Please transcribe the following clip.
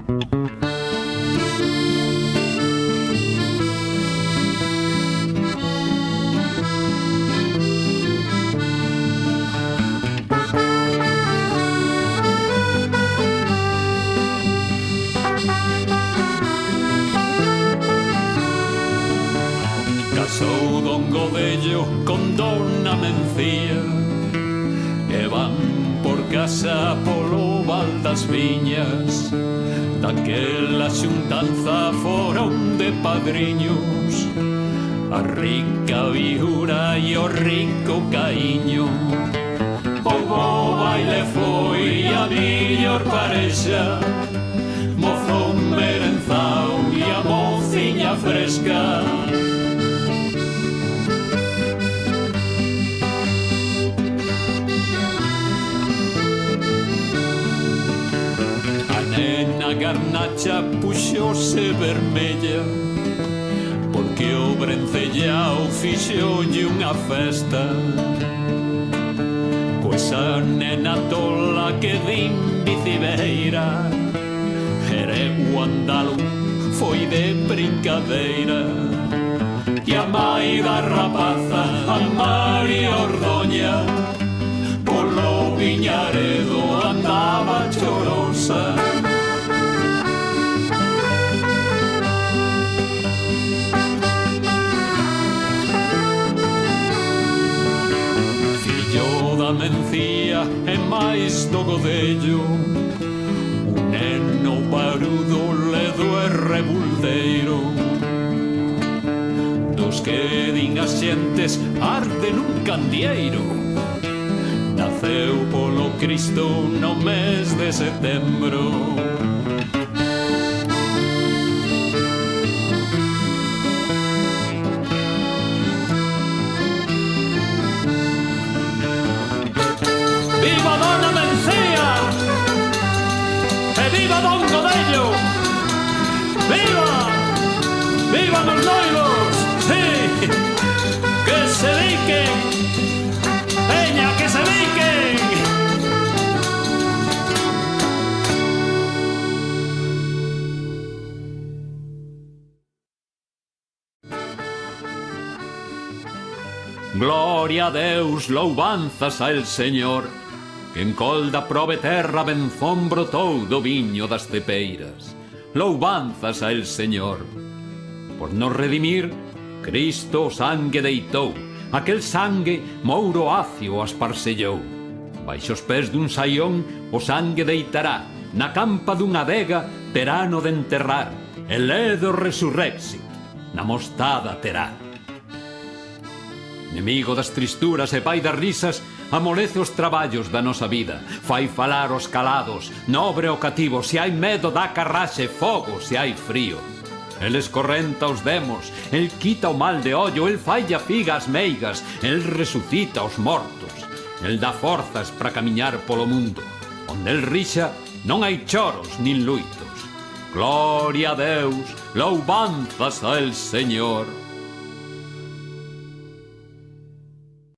Casou Don Godello con Dona Mencía e van por casa polo val das viñas. Daquela xuntanza foron de padriños a rica viura e o rico caíño. O bo baile foi a millor parexa, mozón merenzao e a mociña fresca. A garnacha puxose vermella porque o brencellao fixolle unha festa. Pois a nena tola que din bicibeira ereu andalo foi de brincadeira. E a mai da rapaza, a María Ordoña, polo Viñaredo andaba chorosa. Da Mencía e máis do Godello, un neno barudo, ledo e rebuldeiro, dos que din as xentes arde nun candieiro. Naceu polo Cristo no mes de setembro. ¡Viva Dona Mencía! ¡E viva Don Godello! ¡Viva! ¡Viva los noivos! ¡Sí! ¡Que se diquen! ¡Peña, que se diquen! Gloria a Deus, louvanzas a el Señor, que en colda prove terra benzón brotou do viño das cepeiras. Louvanzas a el Señor. Por nos redimir, Cristo o sangue deitou, aquel sangue mouro ácio asparsellou. Baixo os pés dun saión o sangue deitará, na campa dunha adega terano de enterrar, e ledo resurrexit, na mostada terá. Inimigo das tristuras e pai das risas, amolece os traballos da nosa vida, fai falar os calados, nobre o cativo, se hai medo dá carraxe, fogo se hai frío. El escorrenta os demos, el quita o mal de ollo, el fai a figa as meigas, el resucita os mortos, el dá forzas para camiñar polo mundo. Onde el rixa non hai choros nin luitos. Gloria a Deus, louvanzas a el Señor.